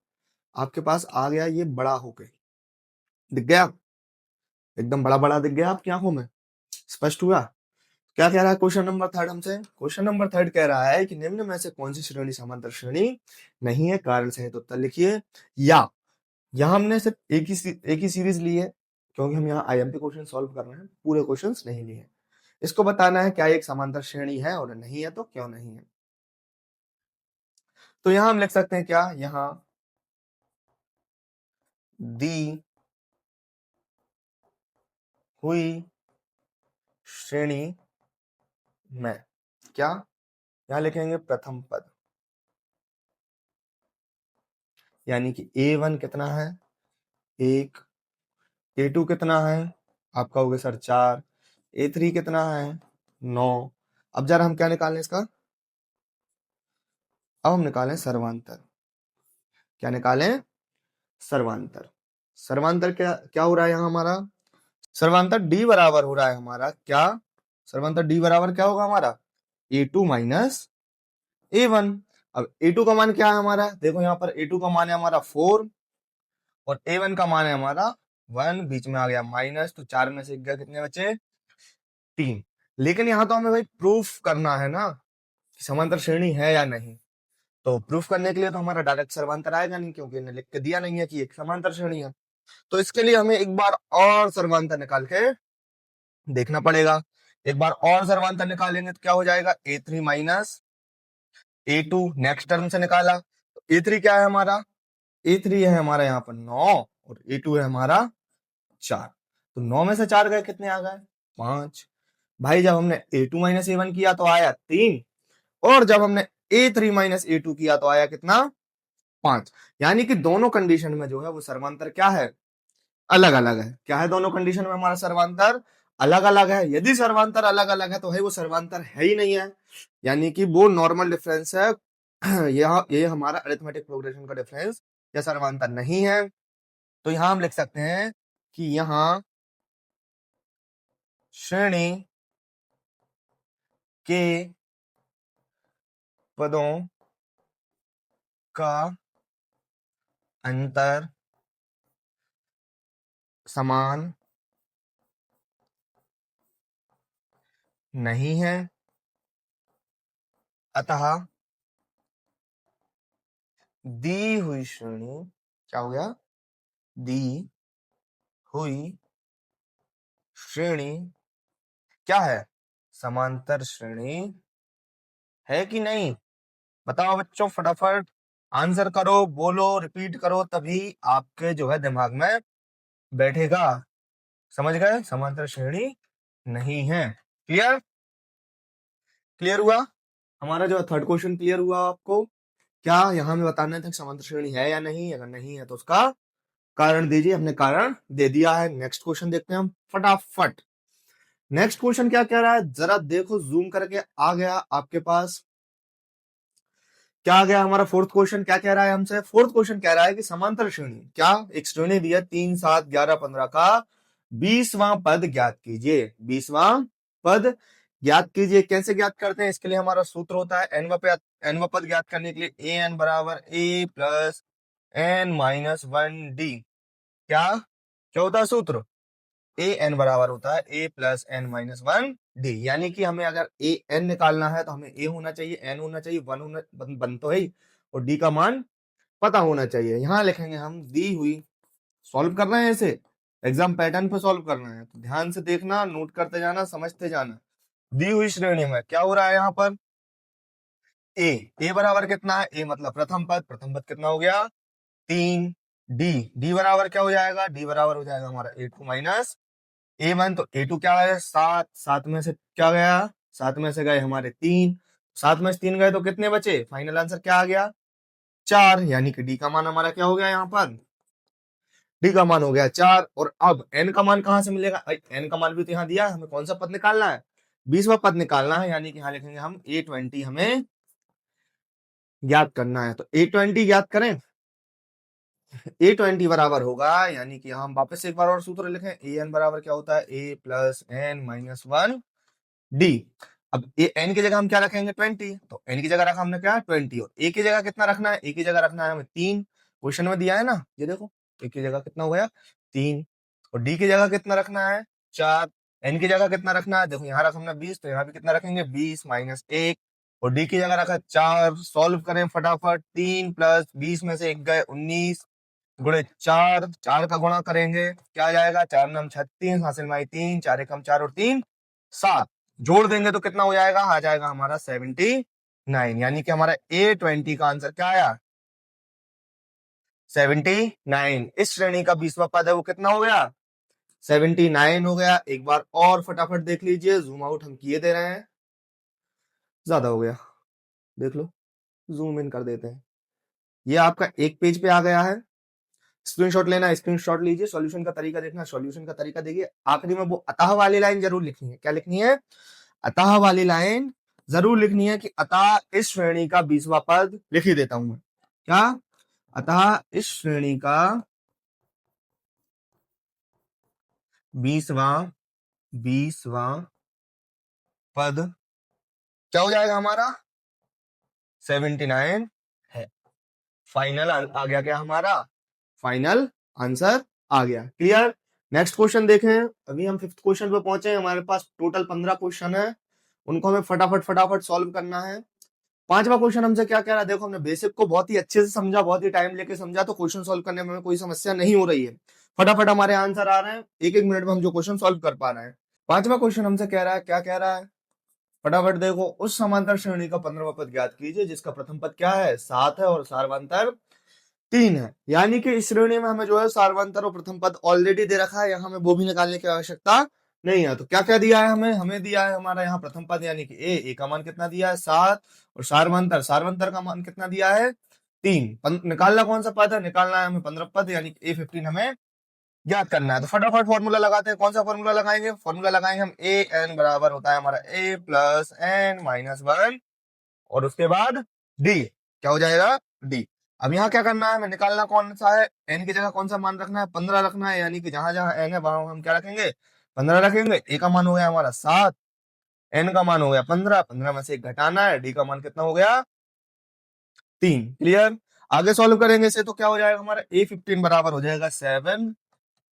आपके पास आ गया ये बड़ा होके, दिख गया? एकदम बड़ा बड़ा दिख गया आपकी आंखों में, स्पष्ट हुआ? क्या कह रहा है क्वेश्चन नंबर थर्ड हमसे? क्वेश्चन नंबर थर्ड कह रहा है कि निम्न में से कौन सी श्रेणी समांतर श्रेणी नहीं है, कारण सहित उत्तर लिखिए। या यहाँ हमने सिर्फ एक ही सीरीज ली है, क्योंकि हम यहाँ आईएमपी क्वेश्चन सॉल्व कर रहे हैं, पूरे क्वेश्चंस नहीं लिए हैं। इसको बताना है क्या एक समांतर श्रेणी है, और नहीं है तो क्यों नहीं है। तो यहाँ हम लिख सकते हैं क्या? यहाँ दी हुई श्रेणी में, क्या? यहाँ लिखेंगे प्रथम पद, यानी कि A1 कितना है? 1। A2 कितना है? आप कहोगे सर 4। A3 कितना है? 9। अब जरा हम क्या निकालें इसका? अब हम निकालें सर्वांतर। क्या निकालें? सर्वांतर। सर्वांतर क्या क्या हो रहा है यहाँ हमारा? सर्वांतर D बराबर हो रहा है हमारा, क्या? सर्वांतर D बराबर क्या होगा हमारा? A2 minus A1। अब A2 का मान क्या है हमारा? देखो यहाँ पर A2 का मान है हमारा 4 और A1 का मान है हमारा 1, बीच में आ गया माइनस, तो 4 में से गया, कितने बचे? 3। लेकिन यहाँ तो हमें भाई प्रूफ करना है ना कि समांतर श्रेणी है या नहीं। तो प्रूफ करने के लिए तो हमारा डायरेक्ट सर्वांतर आएगा नहीं, क्योंकि इन्हें लिख के दिया नहीं है कि एक समांतर श्रेणी है। तो इसके लिए हमें एक बार और सर्वांतर निकाल के देखना पड़ेगा। एक बार और सर्वांतर निकालेंगे तो क्या हो जाएगा? A3 minus A2, next term से निकाला तो A3 क्या है हमारा? A3 है हमारा यहाँ पर 9 और A2 है हमारा 4। तो 9 में से 4 गए, कितने आ गए? 5। भाई जब हमने A2 माइनस A1 किया तो आया 3, और जब हमने A3 माइनस A2 किया तो आया कितना? 5। यानी कि दोनों कंडीशन में जो है वो सर्वांतर क्या है? अलग अलग है। क्या है? दोनों कंडीशन में हमारा सर्वांतर अलग अलग है। यदि सर्वांतर अलग अलग है तो भाई वो सर्वांतर है ही नहीं है, यानी कि वो नॉर्मल डिफरेंस है। ये हमारा अरिथमेटिक प्रोग्रेशन का डिफरेंस या सर्वांतर नहीं है। तो यहां हम लिख सकते हैं कि यहां श्रेणी के पदों का अंतर समान नहीं है, अतः दी हुई श्रेणी, क्या हो गया? दी हुई श्रेणी क्या है? समांतर श्रेणी है कि नहीं? बताओ बच्चों, फटाफट आंसर करो, बोलो, रिपीट करो, तभी आपके जो है दिमाग में बैठेगा। समझ गए? समांतर श्रेणी नहीं है। क्लियर? क्लियर हुआ? हमारा जो थर्ड क्वेश्चन क्लियर हुआ आपको? क्या यहाँ में बताना था कि समांतर श्रेणी है या नहीं? अगर नहीं है तो उसका कारण दीजिए। हमने कारण दे दिया है। नेक्स्ट क्वेश्चन देखते हैं हम फटाफट। नेक्स्ट क्वेश्चन क्या कह रहा है, जरा देखो, जूम करके आ गया आपके पास। क्या आ गया हमारा फोर्थ क्वेश्चन? क्या कह रहा है हमसे? फोर्थ क्वेश्चन कह रहा है कि समांतर श्रेणी, क्या एक श्रेणी दी है 3, 7, 11, 15 का 20वां पद ज्ञात कीजिए। 20वां पद ज्ञात कीजिए। कैसे ज्ञात करते हैं? इसके लिए हमारा सूत्र होता है एनवा पद ज्ञात करने के लिए ए एन बराबर ए प्लस एन माइनस 1 डी। क्या होता है सूत्र? ए एन बराबर होता है ए प्लस एन माइनस 1 डी। यानी कि हमें अगर ए एन निकालना है तो हमें ए होना चाहिए, एन होना चाहिए, वन होना बन तो है ही, और डी का मान पता होना चाहिए। यहां लिखेंगे हम दी हुई, सॉल्व कर रहे हैं इसे, एग्जाम पैटर्न पे सॉल्व करना है तो ध्यान से देखना, नोट करते जाना, समझते जाना। दी हुई श्रेणी में क्या हो रहा है यहाँ पर? ए बराबर कितना है? ए मतलब प्रथम पद कितना हो गया? 3। डी बराबर क्या हो जाएगा? डी बराबर हो जाएगा हमारा ए2 माइनस ए1। तो ए2 क्या है? 7। 7 में से क्या गया? 7 में से गए हमारे 3। 7 में से 3 गए तो कितने बचे? फाइनल आंसर क्या आ गया? 4। यानी कि डी का मान हमारा क्या हो गया यहाँ पर? डी का मान हो गया 4। और अब एन का मान कहां से मिलेगा? एन का मान भी तो यहाँ दिया है, हमें कौन सा पद निकालना है? 20वां पद निकालना है। यानी कि यहाँ लिखेंगे हम A20 हमें ज्ञात करना है। तो A20 ज्ञात करें। A20 बराबर होगा, यानी कि हम वापस एक बार और सूत्र लिखें, ए एन बराबर क्या होता है? ए प्लस एन माइनस 1 डी। अब ए एन की जगह हम क्या रखेंगे? 20। तो एन की जगह रखा हमने क्या? 20। और ए की जगह कितना रखना है? ए की जगह रखना है हमें 3। क्वेश्चन में दिया है ना, ये देखो, ए की जगह कितना हो गया? 3। और डी की जगह कितना रखना है? 4। एन की जगह कितना रखना है? देखो यहाँ रखा हमने 20, तो यहाँ भी कितना रखेंगे? 20 माइनस 1। और डी की जगह रखा 4। सॉल्व करें फटाफट। 3 प्लस 20 में से 1 गए 19 गुणे 4। 4 का गुणा करेंगे, क्या आ जाएगा? 4 नाम 36, हासिल में 3, 4 एकम 4 और 3 7। जोड़ देंगे तो कितना हो जाएगा? आ जाएगा हमारा 79। यानी कि हमारा A20 का आंसर क्या आया? 79। इस श्रेणी का 20वां पद है वो कितना हो गया? 79 हो गया। एक बार और फटाफट देख लीजिए, जूम आउट हम किए दे रहे हैं, ज्यादा हो गया, देख लो, जूम इन कर देते हैं। ये आपका एक पेज पे आ गया है। स्क्रीनशॉट लेना, स्क्रीनशॉट लीजिए, सॉल्यूशन का तरीका देखना, सॉल्यूशन का तरीका देखिए। आखिरी में वो अतः वाली लाइन जरूर लिखनी है। क्या लिखनी है? अतः वाली लाइन जरूर लिखनी है कि अतः इस श्रेणी का 20वां पद लिख ही देता हूं मैं। क्या? अतः इस श्रेणी का 20वां पद क्या हो जाएगा हमारा? 79 है। फाइनल आ गया क्या हमारा? फाइनल आंसर आ गया। क्लियर? नेक्स्ट क्वेश्चन देखें। अभी हम फिफ्थ क्वेश्चन पे पहुंचे हैं। हमारे पास टोटल 15 क्वेश्चन है, उनको हमें फटाफट फटाफट सॉल्व करना है। पांचवा क्वेश्चन हमसे क्या कह रहा है? देखो, हमने बेसिक को बहुत ही अच्छे से समझा, बहुत ही टाइम लेके समझा, तो क्वेश्चन सॉल्व करने में हमें कोई समस्या नहीं हो रही है। फटाफट हमारे आंसर आ रहे हैं, एक एक मिनट में हम जो क्वेश्चन सॉल्व कर पा रहे हैं। पांचवा क्वेश्चन हमसे कह रहा है, क्या कह रहा है? फटाफट देखो, उस समांतर श्रेणी का 15वां पद ज्ञात कीजिए जिसका प्रथम पद क्या है? 7 है और सार्वंतर 3 है। यानी कि इस श्रेणी में हमें जो है सार्वंतर और प्रथम पद ऑलरेडी दे रखा है, यहाँ हमें वो भी निकालने की आवश्यकता नहीं है। तो क्या क्या दिया है हमें? हमें दिया है हमारा यहाँ प्रथम पद यानी कि ए का मान कितना दिया है? 7। और सार्वंतर का मान कितना दिया है? 3। निकालना कौन सा पद है? निकालना है हमें 15 पद, यानी कि A15 हमें ज्ञात करना है। तो फटाफट फॉर्मूला लगाते हैं। कौन सा फॉर्मूला लगाएंगे? फॉर्मूला लगाएंगे हम ए एन बराबर होता है हमारा ए प्लस एन माइनस 1 और उसके बाद डी। क्या हो जाएगा? डी। अब यहाँ क्या करना है? हमें निकालना कौन सा है? एन की जगह कौन सा मान रखना है? 15 रखना है। यानी कि जहां जहां एन है वहां हम क्या रखेंगे? 15 रखेंगे। ए का मान हो गया हमारा 7, एन का मान हो गया 15, 15 में से एक घटाना है, डी का मान कितना हो गया? 3। क्लियर? आगे सॉल्व करेंगे इसे तो क्या हो जाएगा हमारा? A15 बराबर हो जाएगा 7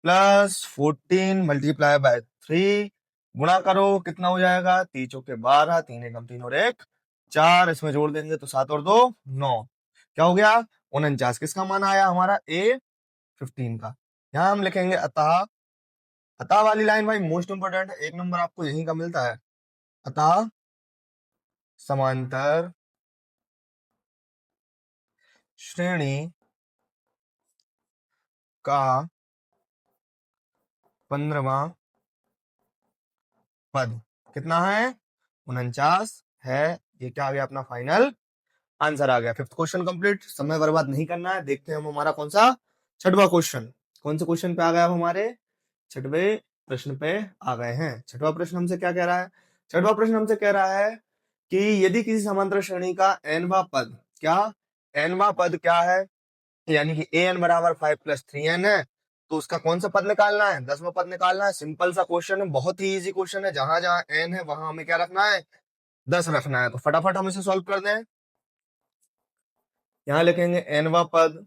प्लस 14 मल्टीप्लाई बाय 3, गुणा करो, कितना हो जाएगा? 3 चौके 12, 3 एकम 3 और 1 4, इसमें जोड़ देंगे तो 7 और 2 9। क्या हो गया? 49। किसका मान आया हमारा? A15 का। यहां हम लिखेंगे अतः। अतः वाली लाइन भाई मोस्ट इंपोर्टेंट है, 1 नंबर आपको यहीं का मिलता है। अतः समांतर श्रेणी का 15वां पद कितना है? 49 है। ये क्या आ गया? अपना फाइनल आंसर आ गया। Fifth question complete. समय बर्बाद नहीं करना है। देखते हैं हम हमारा कौन सा छठवां क्वेश्चन, कौन से क्वेश्चन पे आ गया? हमारे छठवें प्रश्न पे आ गए हैं। छठवां प्रश्न हमसे क्या कह रहा है? छठवां प्रश्न हमसे कह रहा है कि यदि किसी समांतर श्रेणी का nवां पद, क्या nवां पद क्या है? यानी कि an बराबर 5+3n है, तो उसका कौन सा पद निकालना है? 10वां पद निकालना है। सिंपल सा क्वेश्चन है, बहुत ही इजी क्वेश्चन है। जहां जहां n है वहां हमें क्या रखना है? 10 रखना है। तो फटाफट हम इसे सॉल्व कर दें। यहां लिखेंगे nवां पद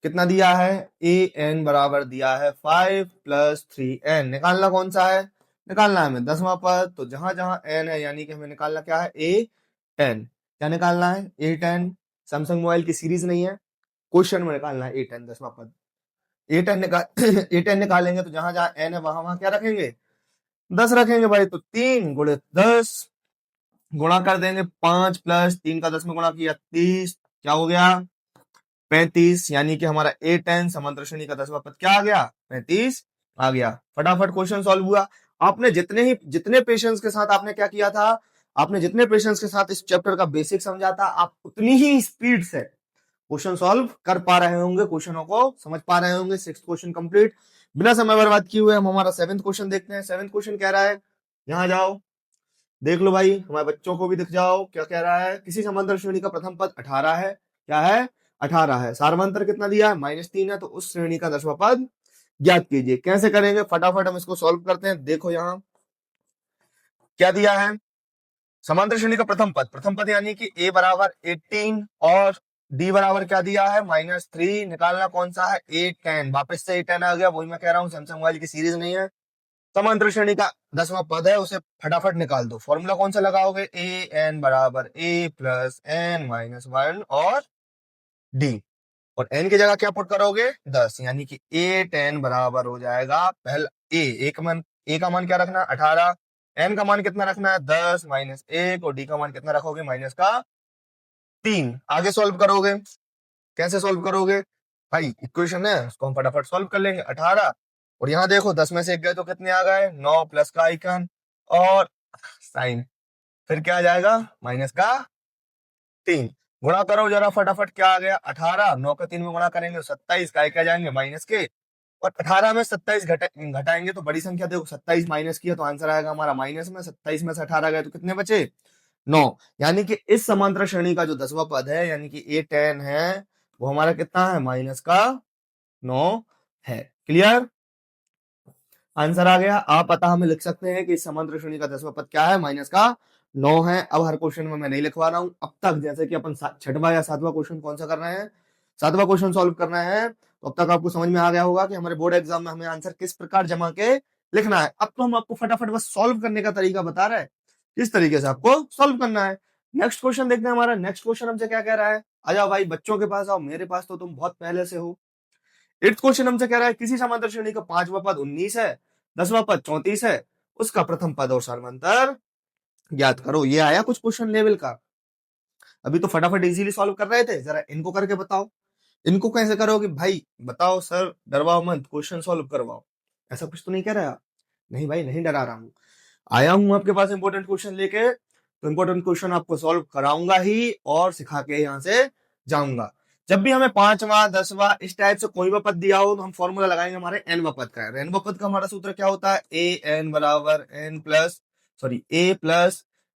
कितना दिया है? ए एन बराबर दिया है 5+3n। निकालना कौन सा है? निकालना है हमें 10वां पद। तो जहां जहां n है यानी कि हमें निकालना क्या है? ए टेन। क्या निकालना है? ए टेन। सैमसंग मोबाइल की सीरीज नहीं है, क्वेश्चन में निकालना है ए टेन, 10वां पद। ए टेन निकाल ए टेन निकालेंगे तो जहां जहां n है वहां वहां क्या रखेंगे? 10 रखेंगे भाई। तो 3 × 10 गुणा कर देंगे। 5+3 का 10 में गुणा किया 30, क्या हो गया? 35। यानी कि हमारा ए टेन समांतर श्रेणी का 10वां पद क्या आ गया? 35 आ गया। फटाफट क्वेश्चन सॉल्व हुआ। आपने जितने पेशेंस के साथ आपने क्या किया था, आपने जितने पेशेंस के साथ इस चैप्टर का बेसिक समझा था, आप उतनी ही स्पीड से क्वेश्चन सॉल्व कर पा रहे होंगे, क्वेश्चनों को समझ पा रहे होंगे। Six question complete. बिना समय बर्बाद किए हुए हम हमारा सेवेंथ क्वेश्चन देखते हैं। सेवेंथ क्वेश्चन कह रहा है, यहां जाओ देख लो भाई, हमारे बच्चों को भी दिख जाओ। क्या कह रहा है? किसी समांतर श्रेणी का प्रथम पद 18 है। क्या है? 18 है। सार्वंतर कितना दिया है? -3 है। तो उस श्रेणी का 10वां पद ज्ञात कीजिए। कैसे करेंगे? फटाफट हम इसको सॉल्व करते हैं। देखो यहां क्या दिया है? समांतर श्रेणी का प्रथम पद यानी कि a बराबर 18 और d बराबर क्या दिया है? -3। निकालना कौन सा है? a10। वापस से a10 आ गया। वही मैं कह रहा हूँ, सैमसंग मोबाइल की सीरीज नहीं है। समांतर श्रेणी का 10वां पद है, उसे फटाफट निकाल दो। फॉर्मूला कौन सा लगाओगे? ए एन बराबर a+n-1 और d, और n की जगह क्या पुट करोगे? 10। यानी कि a10 बराबर हो जाएगा, पहला a का मान क्या रखना है? 18। n का मान कितना रखना है? 10 -1, और d का मान कितना रखोगे? -3। आगे सॉल्व करोगे। कैसे सॉल्व करोगे भाई? इक्वेशन है, उसको हम फटाफट सॉल्व कर लेंगे। 18 और यहाँ देखो 10 में से 1 गए तो कितने आ गए? 9 प्लस का आइकन और साइन, फिर क्या आ जाएगा? -3। गुणा करो जरा फटाफट। क्या आ गया? 18। 9 का 3 में गुणा करेंगे 27 का क्या जाएंगे? माइनस के, और 18 में 27 घटाएंगे तो बड़ी संख्या देखो 27 माइनस किया तो आंसर आएगा हमारा माइनस में। 27 में से 18 गए तो कितने बचे? 9। यानी कि इस समांतर श्रेणी का जो 10वां पद है यानी कि a10 है, वो हमारा कितना है? -9 है। क्लियर? आंसर आ गया। आप पता हमें लिख सकते हैं कि इस समांतर श्रेणी का 10वां पद क्या है? -9 है। अब हर क्वेश्चन में मैं नहीं लिखवा रहा हूं। अब तक जैसे कि अपन छठवां या सातवां क्वेश्चन कौन सा कर रहे हैं? सातवां क्वेश्चन सॉल्व करना है। तो अब तक आपको समझ में आ गया होगा कि हमारे बोर्ड एग्जाम में हमें आंसर किस प्रकार जमा के लिखना है। अब तो हम आपको फटाफट बस सॉल्व करने का तरीका बता रहे हैं, किस तरीके से आपको सॉल्व करना है। नेक्स्ट क्वेश्चन देखते हैं। हमारा नेक्स्ट क्वेश्चन हमसे क्या कह रहा है? आ जाओ भाई, बच्चों के पास आओ, मेरे पास तो तुम बहुत पहले से हो। एट्थ क्वेश्चन हमसे कह रहा है, किसी समांतर श्रेणी का 5वां पद 19 है, 10वां पद 34 है, उसका प्रथम पद और सार्वंतर ज्ञात करो। ये आया कुछ क्वेश्चन लेवल का। अभी तो फटाफट इजीली सॉल्व कर रहे थे, जरा इनको करके बताओ। इनको कैसे करोगे भाई? बताओ सर, डरवाओ मत, क्वेश्चन सॉल्व करवाओ। ऐसा कुछ तो नहीं कह रहा? नहीं भाई, नहीं डरा रहा हूं। आया हूं आपके पास इंपॉर्टेंट क्वेश्चन लेके, तो इंपॉर्टेंट क्वेश्चन आपको सॉल्व कराऊंगा ही और सिखा के यहां से जाऊंगा। जब भी हमें 5वां 10वां इस टाइप से कोई भी पद दिया हो तो हम फॉर्मूला लगाएंगे हमारे एनवा पद का। एनवा पद का हमारा सूत्र क्या होता है? ए एन बराबर एन प्लस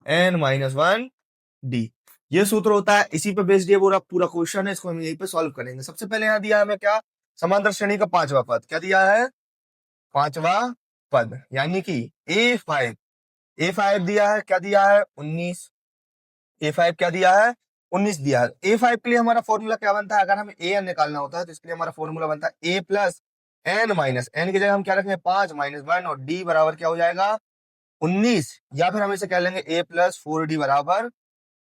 ए+n-1 डी। ये सूत्र होता है, इसी पे बेस्ड ये पूरा क्वेश्चन है। इसको हम यहीं पे सॉल्व करेंगे। सबसे पहले यहाँ दिया है हमें क्या? समांतर श्रेणी का 5वां पद। क्या दिया है? 5वां पद यानी कि ए5 दिया है। क्या दिया है? 19। ए5 क्या दिया है? 19 दिया है। ए5 के लिए हमारा फॉर्मूला क्या बनता है? अगर हमें ए एन निकालना होता है तो इसके लिए हमारा फॉर्मूला बनता है a+n-n की जगह हम क्या रखेंगे? 5-1, और डी बराबर क्या हो जाएगा? 19। या फिर हम इसे कह लेंगे a+4d बराबर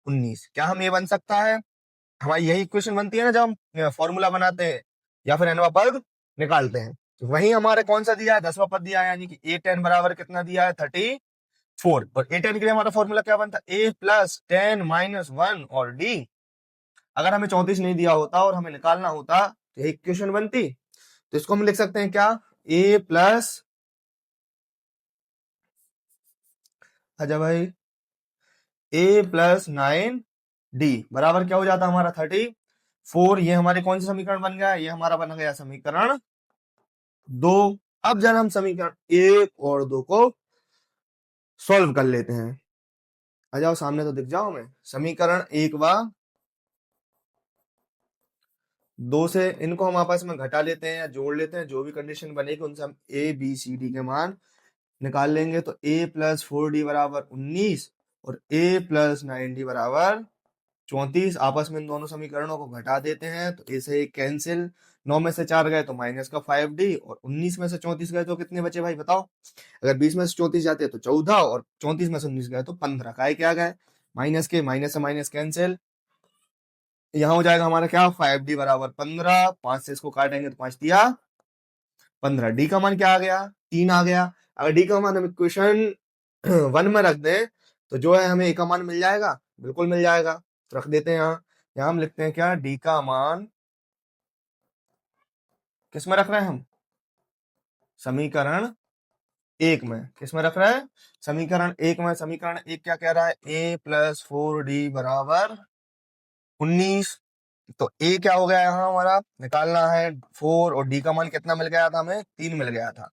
19। क्या हम ये बन सकता है? हमारी यही इक्वेशन बनती है ना जब हम फॉर्मूला बनाते हैं या फिर nवां पद निकालते हैं। तो वही हमारे कौन सा दिया है? 10वां पद दिया है, यानी कि a10 बराबर कितना दिया है? 34। 4, और ए 10 के लिए हमारा फॉर्मूला क्या बनता, ए प्लस 10 माइनस 1 और डी। अगर हमें 34 नहीं दिया होता और हमें निकालना होता तो एक इक्वेशन बनती, तो इसको हम लिख सकते हैं क्या, ए प्लस, अच्छा भाई, ए प्लस 9 डी बराबर क्या हो जाता हमारा 34। ये हमारे कौन सा समीकरण बन गया, ये हमारा बन गया समीकरण 2। अब जरा हम समीकरण 1 और 2 को सॉल्व कर लेते हैं। आ जाओ सामने तो दिख जाओ हमें, समीकरण 1 व 2 से इनको हम आपस में घटा लेते हैं या जोड़ लेते हैं, जो भी कंडीशन बनेगी उनसे हम ए बी सी डी के मान निकाल लेंगे। तो ए प्लस 4 डी बराबर 19 और ए प्लस 9 डी बराबर 34। आपस में इन दोनों समीकरणों को घटा देते हैं तो ऐसे ही कैंसिल, 9 में से 4 गए तो माइनस का 5d, और 19 में से 34 गए तो कितने बचे भाई बताओ। अगर 20 में से 34 जाते तो 14, और 34 में से 19 गए तो 15। काय क्या गए, माइनस के, माइनस से माइनस कैंसिल, यहाँ हो जाएगा हमारा क्या, 5d बराबर 15। 5 से इसको काटेंगे तो 5 दिया 15। डी का मान क्या आ गया, 3 आ गया। अगर डी का मान हम इक्वेशन 1 में रख दें तो जो है हमें ए का मान मिल जाएगा, बिल्कुल मिल जाएगा। तो रख देते हैं यहाँ हम लिखते हैं क्या, डी का मान किस में रख रहे हैं हम, समीकरण 1 में। किस में रख रहे हैं, समीकरण 1 में। समीकरण 1 क्या कह रहा है, ए प्लस 4 डी बराबर 19। तो ए क्या हो गया यहाँ हमारा, निकालना है 4, और डी का मान कितना मिल गया था हमें, 3 मिल गया था।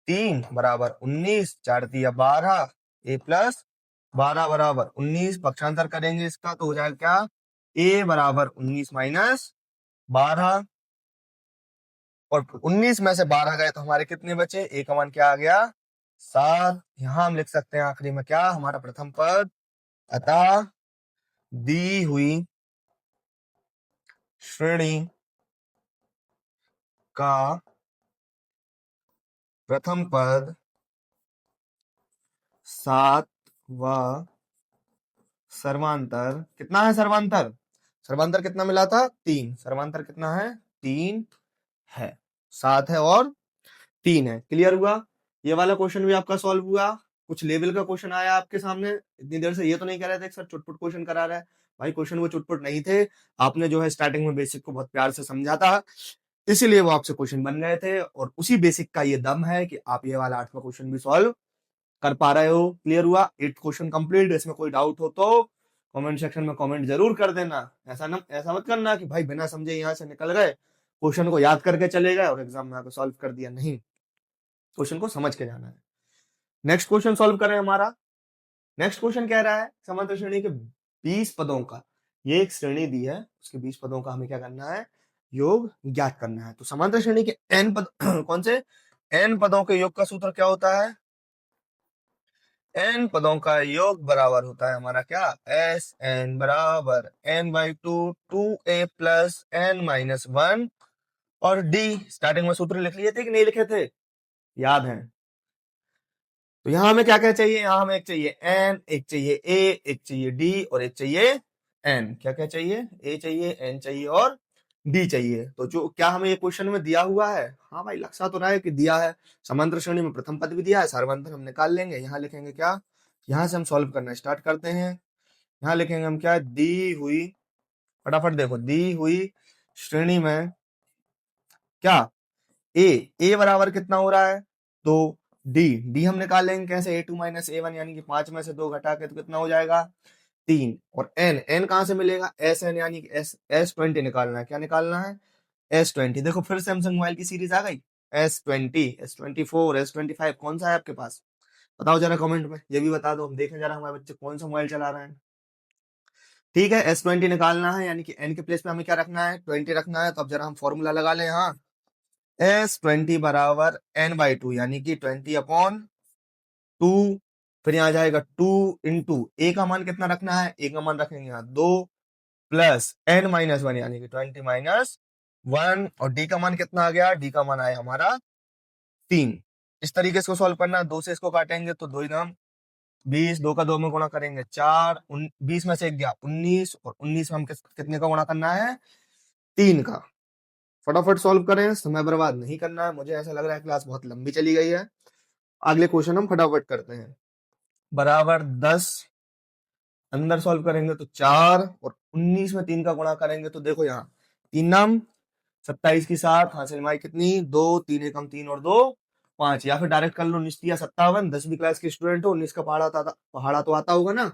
3 बराबर 19, 4 दिया 12, ए प्लस 12 बराबर 19। पक्षांतर करेंगे इसका तो हो जाएगा क्या, ए बराबर 19 माइनस 12, और 19 में से 12 गए तो हमारे कितने बचे, ए का मान क्या आ गया, 7। यहां हम लिख सकते हैं आखिरी में क्या, हमारा प्रथम पद, अतः दी हुई श्रेणी का प्रथम पद 7 व सर्वांतर कितना है, सर्वांतर, सर्वांतर कितना मिला था, 3। सर्वांतर कितना है, 3 है। 7 है और 3 है। क्लियर हुआ, ये वाला क्वेश्चन भी आपका सॉल्व हुआ। कुछ लेवल का क्वेश्चन आया आपके सामने, इतनी देर से ये तो नहीं कह रहे थे सर चुटपुट क्वेश्चन करा रहा है, भाई क्वेश्चन वो चुटपुट नहीं थे। आपने जो है स्टार्टिंग में बेसिक को बहुत प्यार से समझा था, इसीलिए वो आपसे क्वेश्चन बन गए थे, और उसी बेसिक का ये दम है कि आप ये वाला 8वां क्वेश्चन भी सॉल्व कर पा रहे हो। क्लियर हुआ, 8 क्वेश्चन कंप्लीट। इसमें कोई डाउट हो तो कमेंट सेक्शन में कमेंट जरूर कर देना। ऐसा मत करना कि भाई बिना समझे यहाँ से निकल गए, क्वेश्चन को याद करके चले गए और एग्जाम में आकर सॉल्व कर दिया। नहीं, क्वेश्चन को समझ के जाना है। नेक्स्ट क्वेश्चन सॉल्व करें हमारा। नेक्स्ट क्वेश्चन कह रहा है समांतर श्रेणी के 20 पदों का, ये एक श्रेणी दी है, उसके 20 पदों का हमें क्या करना है, योग ज्ञात करना है। तो समांतर श्रेणी के n पद कौन से, n पदों के योग का सूत्र क्या होता है, n पदों का योग बराबर होता है हमारा क्या, एस एन बराबर n/2 2a plus n minus 1 और d। स्टार्टिंग में सूत्र लिख लिए थे कि नहीं लिखे थे, याद है। तो यहां हमें क्या क्या चाहिए, यहां हमें एक चाहिए n, एक चाहिए a, एक चाहिए d और एक चाहिए n। क्या क्या चाहिए, a चाहिए, n चाहिए और d चाहिए। तो जो क्या हमें ये क्वेश्चन में दिया हुआ है, हाँ भाई लग तो रहा है कि दिया है। समांतर श्रेणी में प्रथम पद भी दिया है, सर्वांतर हम निकाल लेंगे। यहाँ लिखेंगे क्या, यहां से हम सॉल्व करना स्टार्ट करते हैं। यहाँ लिखेंगे हम क्या, दी हुई, फटाफट देखो, दी हुई श्रेणी में क्या, ए बराबर कितना हो रहा है, तो डी हम निकाल लेंगे कैसे, A2 माइनस A1 यानी कि 5 में से 2 घटा के तो कितना हो जाएगा 3। और n कहां से मिलेगा, SN यानी कि S20 निकालना है। क्या निकालना है, S20। देखो फिर सैमसंग मोबाइल की सीरीज आ गई, S20, S24, S25, कौन सा है आपके पास, बताओ जरा कमेंट में, ये भी बता दो, हम देखें जरा हमारे बच्चे कौन सा मोबाइल चला रहे हैं। ठीक है, S20 निकालना है, यानी कि n के प्लेस पे हमें क्या रखना है, 20 रखना है। तो अब जरा हम फॉर्मूला लगा लें यहाँ, S20 बराबर n/2 यानी कि 20/2। फिर यहाँ जाएगा 2 इंटू ए का मान कितना रखना है, ए का मान रखेंगे यहाँ 2 प्लस n माइनस 1 यानी कि 20 माइनस 1, और डी का मान कितना आ गया, डी का मान आया हमारा 3। इस तरीके से सॉल्व करना है। 2 से इसको काटेंगे तो 2 दाम 20, 2 का 2 में गुणा करेंगे 4, 20 में से 1 गया 19, और 19 में हम कितने का गुणा करना है, 3 का। फटाफट सॉल्व करें, समय बर्बाद नहीं करना है। मुझे ऐसा लग रहा है क्लास बहुत लंबी चली गई है, अगले क्वेश्चन हम फटाफट करते हैं। बराबर 10, अंदर सॉल्व करेंगे तो 4, और 19 में 3 का गुणा करेंगे तो देखो यहाँ 3 नाम 27 की 7 हासिल हमारी कितनी 2, 3 एकम 3 और 2 5, या फिर डायरेक्ट कर लो 19 या 57, 10वीं क्लास के स्टूडेंट हो, 19 का पहाड़ा तो आता होगा ना।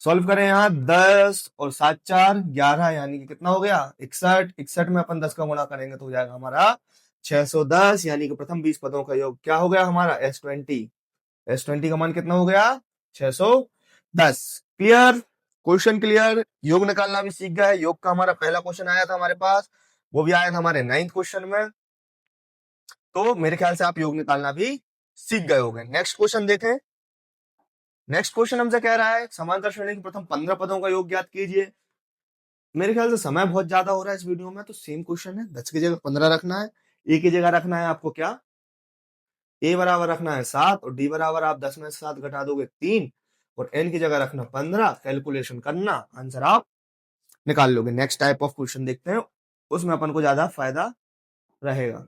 सॉल्व करें यहाँ 10 और 7 4 11, यानी कि कितना हो गया 61, 61 में अपन 10 का गुणा करेंगे तो हो जाएगा हमारा 610, यानी कि प्रथम 20 पदों का योग क्या हो गया हमारा S20। S20 का मान कितना हो गया 610। Clear, question clear. योग निकालना भी सीख गए। योग का हमारा पहला क्वेश्चन आया था हमारे पास, वो भी आया था हमारे 9th क्वेश्चन में, तो मेरे ख्याल से आप योग निकालना भी सीख गए होंगे। नेक्स्ट क्वेश्चन देखें। नेक्स्ट क्वेश्चन हमसे कह रहा है समांतर श्रेणी के प्रथम 15 पदों का योग ज्ञात कीजिए। मेरे ख्याल से समय बहुत ज्यादा हो रहा है इस वीडियो में, तो सेम क्वेश्चन है, 10 की जगह 15 रखना है, ए की जगह रखना है आपको क्या, ए बराबर रखना है 7, और डी बराबर आप 10 में से 7 घटा दोगे 3, और एन की जगह रखना 15। कैलकुलेशन करना, आंसर आप निकाल लोगे। नेक्स्ट टाइप ऑफ क्वेश्चन देखते हैं, उसमें अपन को ज्यादा फायदा रहेगा।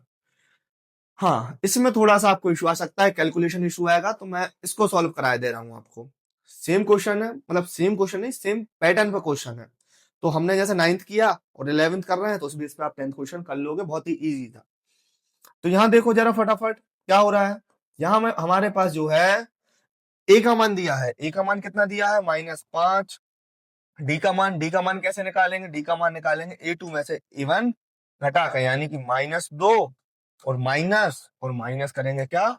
हाँ, इसमें थोड़ा सा आपको इशू आ सकता है, कैलकुलेशन इशू आएगा, तो मैं इसको सॉल्व कराए दे रहा हूं आपको। सेम क्वेश्चन है, मतलब सेम क्वेश्चन नहीं, सेम पैटर्न पे क्वेश्चन है। तो हमने जैसे 9th किया और 11th कर रहे हैं, तो उस बेस पे आप 10th क्वेश्चन कर लोगे, बहुत ही इजी था। तो यहाँ देखो जरा फटाफट क्या हो रहा है। यहाँ में हमारे पास जो है ए का मान दिया है, ए का मान कितना दिया है -5। डी का मान कैसे निकालेंगे, डी का मान निकालेंगे A2 में से A1 घटा कर, यानी कि -2, और माइनस करेंगे क्या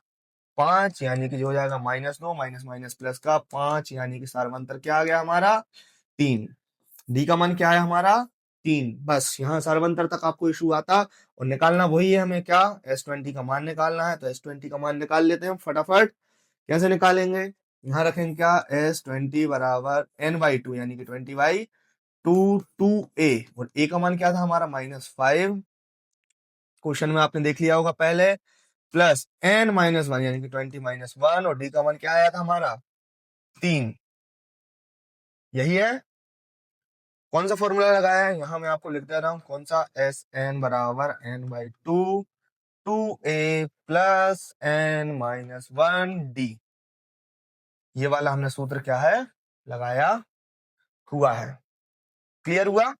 5, यानी कि जो हो जाएगा -2 माइनस माइनस प्लस का 5, यानी कि सार्वंतर क्या आ गया हमारा 3। डी का मान क्या है हमारा 3। बस यहाँ सार्वंतर तक आपको इशू आता, और निकालना वही है हमें क्या S20 का मान निकालना है। तो S20 का मान निकाल लेते हैं फटाफट। कैसे निकालेंगे, यहाँ रखेंगे क्या S20 बराबर n/2, यानी कि 20/2 a, और a का मान क्या था हमारा -5, क्वेश्चन में आपने देख लिया होगा पहले, प्लस n-1, यानी कि 20-1, और डी का मान क्या आया था हमारा 3। यही है। कौन सा फॉर्मूला लगाया है, यहाँ मैं आपको लिख दे रहा हूँ कौन सा, Sn बराबर n/2 2a प्लस n-1d, ये वाला हमने सूत्र क्या है लगाया हुआ है। क्लियर हुआ।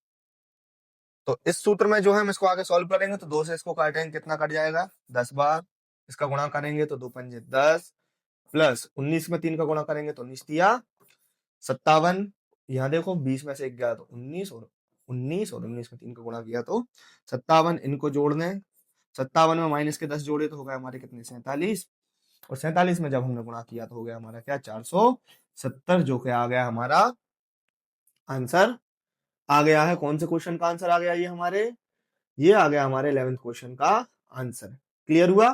तो इस सूत्र में जो है हम इसको आगे सॉल्व करेंगे, तो 2 से इसको काटेंगे कितना कट जाएगा 10 बार, इसका गुणा करेंगे तो 2 पंजे 10, प्लस 19 में 3 का गुणा करेंगे तो 19 तिया 57। यहाँ देखो 20 में से 1 गया तो 19, और 19 और 19 में 3 का गुणा किया तो 57। इनको जोड़ने 57 में माइनस के 10 जोड़े तो हो गए हमारे कितने 47, और 47 में जब हमने गुणा किया तो हो गया हमारा क्या 470, जो कि आ गया हमारा आंसर आ गया है। कौन से क्वेश्चन का आंसर आ गया, ये आ गया हमारे 11th क्वेश्चन का आंसर। क्लियर हुआ,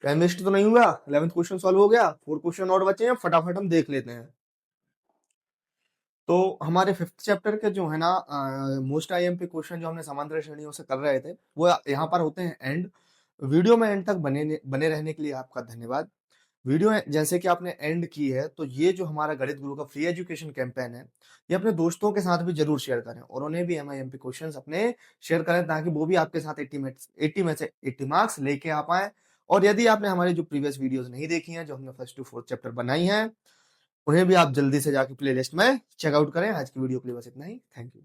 टाइम वेस्ट तो नहीं हुआ, 11th क्वेश्चन सॉल्व हो गया। 4 क्वेश्चन और बचे हैं, फटाफट हम देख लेते हैं। तो हमारे 5th चैप्टर के जो है ना मोस्ट आईएमपी क्वेश्चन जो हमने समांतर श्रेणियों से कर रहे थे, वो यहाँ पर होते हैं एंड। वीडियो में एंड तक बने रहने के लिए आपका धन्यवाद। वीडियो जैसे कि आपने एंड की है, तो ये जो हमारा गणित गुरु का फ्री एजुकेशन कैंपेन है, ये अपने दोस्तों के साथ भी जरूर शेयर करें, और उन्हें भी MIMP क्वेश्चंस अपने शेयर करें, ताकि वो भी आपके साथ 80 में से 80 मार्क्स लेके आ पाए। और यदि आपने हमारी जो प्रीवियस वीडियोस नहीं देखी हैं, जो हमने 1st to 4th चैप्टर बनाई हैं, उन्हें भी आप जल्दी से जाके प्लेलिस्ट में चेकआउट करें। आज की वीडियो के लिए बस इतना ही। Thank you.